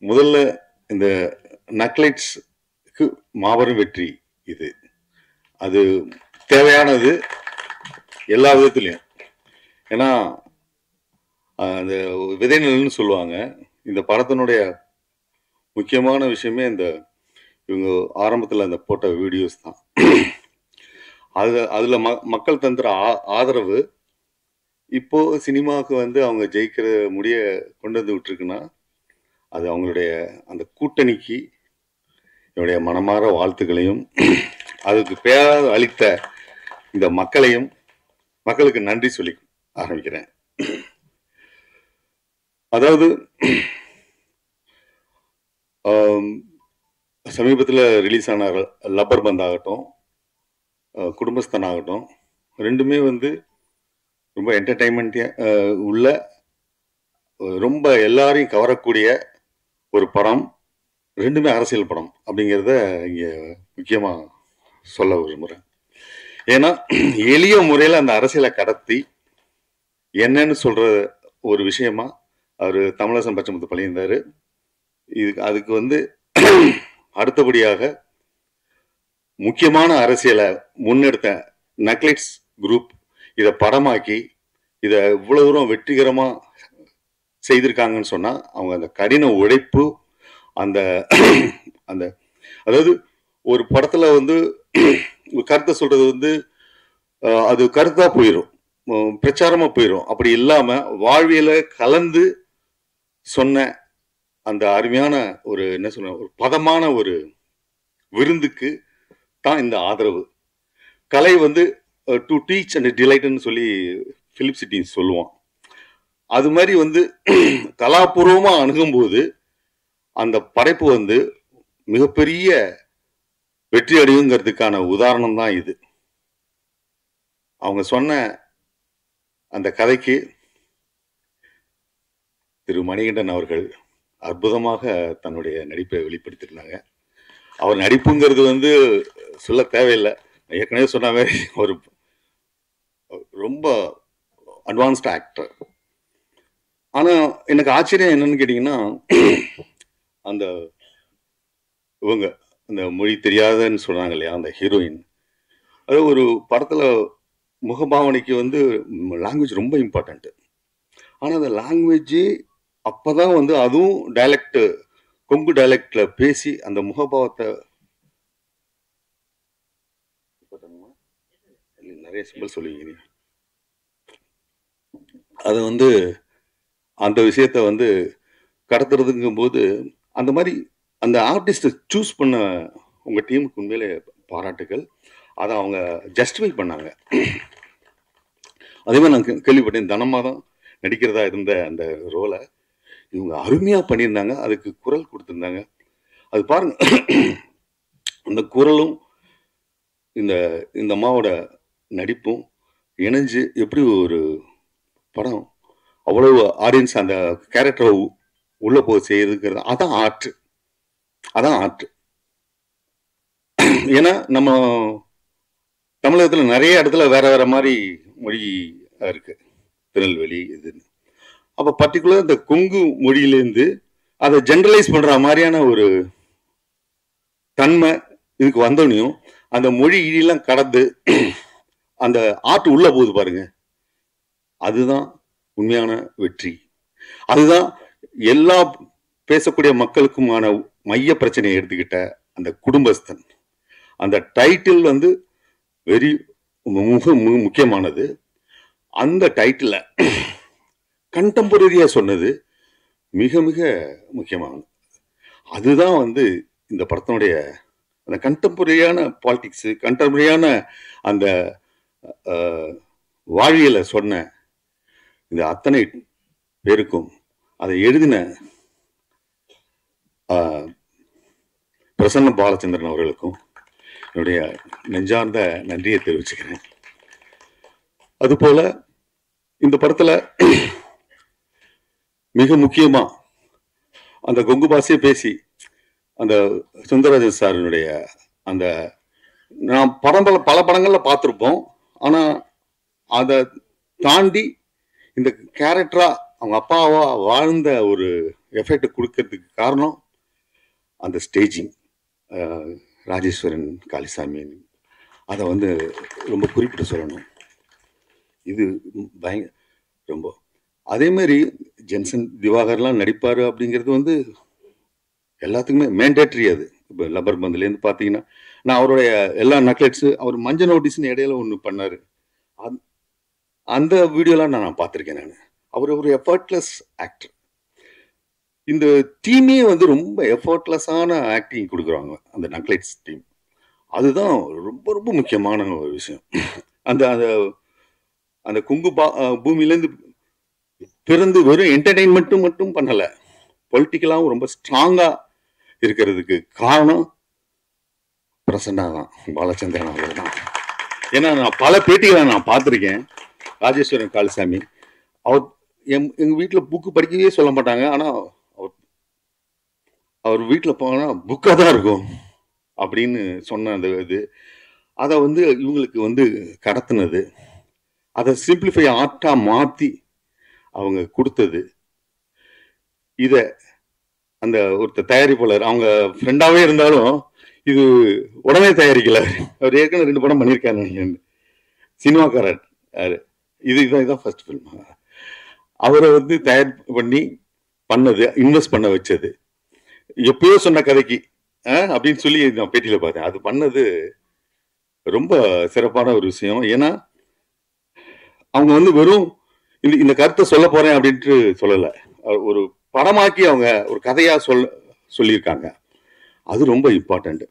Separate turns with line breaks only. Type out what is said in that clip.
முதல்ல இந்த நக்லைட்ஸ்க்கு மாபெரும் வெற்றி இது. அது தேவையானது எல்லா விதத்துலையும். ஏன்னா அந்த விதைநிலன்னு சொல்லுவாங்க. இந்த படத்தினுடைய முக்கியமான விஷயமே இந்த இவங்க ஆரம்பத்தில் அந்த போட்ட வீடியோஸ் தான். அதுல மக்கள் தந்துற ஆதரவு இப்போ சினிமாவுக்கு வந்து அவங்க ஜெயிக்கிற முடிய கொண்டு வந்து விட்டுருக்குன்னா அது அவங்களுடைய அந்த கூட்டணிக்கு என்னுடைய மனமாற வாழ்த்துக்களையும் அதுக்கு பேராத அளித்த இந்த மக்களுக்கு நன்றி சொல்லி ஆரம்பிக்கிறேன். அதாவது சமீபத்தில் ரிலீஸ் ஆன லப்பர் பந்த் ஆகட்டும், குடும்பஸ்தன் ஆகட்டும், ரெண்டுமே வந்து ரொம்ப என்டர்டைன்மெண்ட்டாக உள்ள ரொம்ப எல்லாரையும் கவரக்கூடிய ஒரு படம். ரெண்டுமே அரசியல் படம் அப்படிங்கிறத இங்கே முக்கியமாக சொல்ல விரும்புகிறேன். ஏன்னா எளிய முறையில் அந்த அரசியலை கடத்தி என்னன்னு சொல்கிற ஒரு விஷயமா அவர் தமிழரசன் பச்சைமுத்து பண்ணியிருந்தார். அதுக்கு வந்து அடுத்தபடியாக முக்கியமான அரசியலை முன்னெடுத்த நக்லைட்ஸ் குரூப் இதை படமாக்கி இதை இவ்வளவு தூரம் வெற்றிகரமாக செய்திருக்காங்கன்னு சொன்னால் அவங்க அந்த கடின உழைப்பு, அந்த அந்த அதாவது ஒரு படத்தில் வந்து கருத்தை சொல்றது வந்து அது கருத்தா போயிடும், பிரச்சாரமா போயிடும். அப்படி இல்லாம வாழ்வியல கலந்து சொன்ன அந்த அருமையான ஒரு என்ன சொல்ற ஒரு பதமான ஒரு விருந்துக்கு தான் இந்த ஆதரவு. கலை வந்து டு டீச் அண்ட் டிலைட்னு சொல்லி பிலிப் சிட்டின் சொல்லுவான். அது மாதிரி வந்து கலாபூர்வமா அணுகும்போது அந்த படைப்பு வந்து மிகப்பெரிய வெற்றி அடையுங்கிறதுக்கான உதாரணம் தான் இது. அவங்க சொன்ன அந்த கதைக்கு திரு மணிகண்டன் அவர்கள் அற்புதமாக தன்னுடைய நடிப்பை வெளிப்படுத்தியிருந்தாங்க. அவர் நடிப்புங்கிறது வந்து சொல்ல தேவையில்லை, ஏற்கனவே சொன்ன மாதிரி ஒரு ரொம்ப அட்வான்ஸ்ட் ஆக்டர். ஆனா எனக்கு ஆச்சரியம் என்னன்னு கேட்டீங்கன்னா, அந்த இவங்க அந்த மொழி தெரியாதன்னு சொல்றாங்க இல்லையா, அந்த ஹீரோயின், அது ஒரு படத்துல முகபாவனைக்கு வந்து லாங்குவேஜ் ரொம்ப இம்பார்ட்டன்ட். ஆனா அந்த லாங்குவேஜ் அப்பதான் வந்து அதுவும் டைலக்ட், கொங்கு டைலக்ட்ல பேசி அந்த முகபாவத்தை நிறைய சிம்பிள் சொல்லுவீங்க, அது வந்து அந்த விஷயத்த வந்து கடத்துறதுங்கும் போது அந்த மாதிரி அந்த ஆர்டிஸ்ட சூஸ் பண்ண உங்க டீமுக்கு உண்மையிலே பாராட்டுகள். அதை அவங்க ஜஸ்டிஃபை பண்ணாங்க. அதே மாதிரி நான் கேள்விப்பட்டேன், தனமா தான் நடிக்கிறதா இருந்த அந்த ரோலை இவங்க அருமையா பண்ணியிருந்தாங்க, அதுக்கு குரல் கொடுத்துருந்தாங்க. அது பாருங்க, அந்த குரலும் இந்த இந்த அம்மாவோட நடிப்பும் இணைஞ்சு எப்படி ஒரு படம் அவ்வளவு ஆடியன்ஸ் அந்த கேரக்டரை உள்ள போய் செய்யுதுங்கிறது, அதான் ஆர்ட், அதான் ஆர்ட். ஏன்னா நம்ம தமிழகத்துல நிறைய இடத்துல வேற வேற மாதிரி மொழி இருக்கு, திருநெல்வேலி இதுன்னு. அப்ப பர்டிகுலர் இந்த கொங்கு மொழியிலேருந்து அதை ஜெனரலைஸ் பண்ற மாதிரியான ஒரு தன்மை இதுக்கு வந்தோடனையும் அந்த மொழி இடியெல்லாம் கடந்து அந்த ஆர்ட் உள்ள போகுது பாருங்க, அதுதான் உண்மையான வெற்றி. அதுதான் எல்லா பேசக்கூடிய மக்களுக்குமான மைய பிரச்சனையை எடுத்துக்கிட்ட அந்த குடும்பஸ்தன். அந்த டைட்டில் வந்து வெரி முக்கியமானது. அந்த டைட்டில் கண்டெம்பரரியா சொன்னது மிக மிக முக்கியமானது. அதுதான் வந்து இந்த படத்தினுடைய அந்த கண்டெம்பரரியான பாலிடிக்ஸ், கண்டெம்பரரியான அந்த வாழ்வியலை சொன்ன இந்த அத்தனை பேருக்கும், அதை எழுதின பிரசன்ன பாலச்சந்திரன் அவர்களுக்கும் என்னுடைய நெஞ்சார்ந்த நன்றியை தெரிவிச்சுக்கிறேன். அதுபோல இந்த படத்துல மிக முக்கியமா அந்த கொங்கு பாஷையை பேசி அந்த சுந்தரராஜன் சாரினுடைய அந்த நான் பல படங்கள்ல பார்த்துருப்போம். ஆனா அதை தாண்டி இந்த கேரக்டரா அவங்க அப்பாவா வாழ்ந்த ஒரு எஃபெக்ட் கொடுக்கறதுக்கு காரணம் அந்த ஸ்டேஜிங். ராஜேஸ்வரன் காளிசாமி அதை வந்து ரொம்ப குறிப்பிட்டு சொல்லணும். இது ரொம்ப அதே மாதிரி ஜென்சன் திவாகர்லாம் நடிப்பார் அப்படிங்கிறது வந்து எல்லாத்துக்குமே மேண்டேட்ரி. அது இப்போ லப்பர் பந்துலேருந்து பார்த்தீங்கன்னா, நான் அவருடைய எல்லா நக்லெட்ஸு, அவர் மஞ்சள் நோட்டீஸ்னு இடையில ஒன்று பண்ணார், அந்த வீடியோலாம் நான் பார்த்துருக்கேன். அவர் ஒரு எஃபர்ட்லெஸ் ஆக்டர். இந்த டீமே வந்து ரொம்ப எஃபர்ட்லெஸ்ஸான ஆக்டிங் கொடுக்குறாங்க அந்த நக்லைட்ஸ் டீம். அதுதான் ரொம்ப ரொம்ப முக்கியமான ஒரு விஷயம். அந்த அந்த அந்த குங்கு பூமியிலேருந்து பிறந்து வெறும் என்டர்டெயின்மெண்ட்டும் மட்டும் பண்ணலை, பொலிட்டிக்கலாகவும் ரொம்ப ஸ்ட்ராங்காக இருக்கிறதுக்கு காரணம் பிரசன்னா தான், பாலச்சந்திரன் அவர் தான். ஏன்னா நான் பல பேட்டிகளை நான் பார்த்துருக்கேன். ராஜேஸ்வரன் காளிசாமி அவர் எங்கள் வீட்டில் புக்கு படிக்கவே சொல்ல மாட்டாங்க, ஆனால் அவர் வீட்டில் போனால் புக்காக தான் இருக்கும் அப்படின்னு சொன்ன அந்த இது, அதை வந்து இவங்களுக்கு வந்து கடத்தினது, அதை சிம்பிளிஃபை ஆர்ட்டாக மாற்றி அவங்க கொடுத்தது. இதை அந்த ஒருத்தர் தயாரிப்பாளர் அவங்க ஃப்ரெண்டாகவே இருந்தாலும் இது உடனே தயாரிக்கல, அவர் ஏற்கனவே 2 படம் பண்ணியிருக்காரு நினைக்கிறேன், சினிமாக்காரர் இதுதான் ஃபர்ஸ்ட் ஃபில்ம். அவரை வந்து தயார் பண்ணி பண்ணது, இன்வெஸ்ட் பண்ண வச்சது, எப்பயோ சொன்ன கதைக்கு அப்படின்னு சொல்லி நான் பேட்டியில் பார்த்தேன். அது பண்ணது ரொம்ப சிறப்பான ஒரு விஷயம். ஏன்னா அவங்க வந்து வெறும் இந்த கருத்தை சொல்ல போறேன் அப்படின்ட்டு சொல்லலை, ஒரு படமாக்கி அவங்க ஒரு கதையா சொல்லியிருக்காங்க. அது ரொம்ப இம்பார்ட்டன்ட்.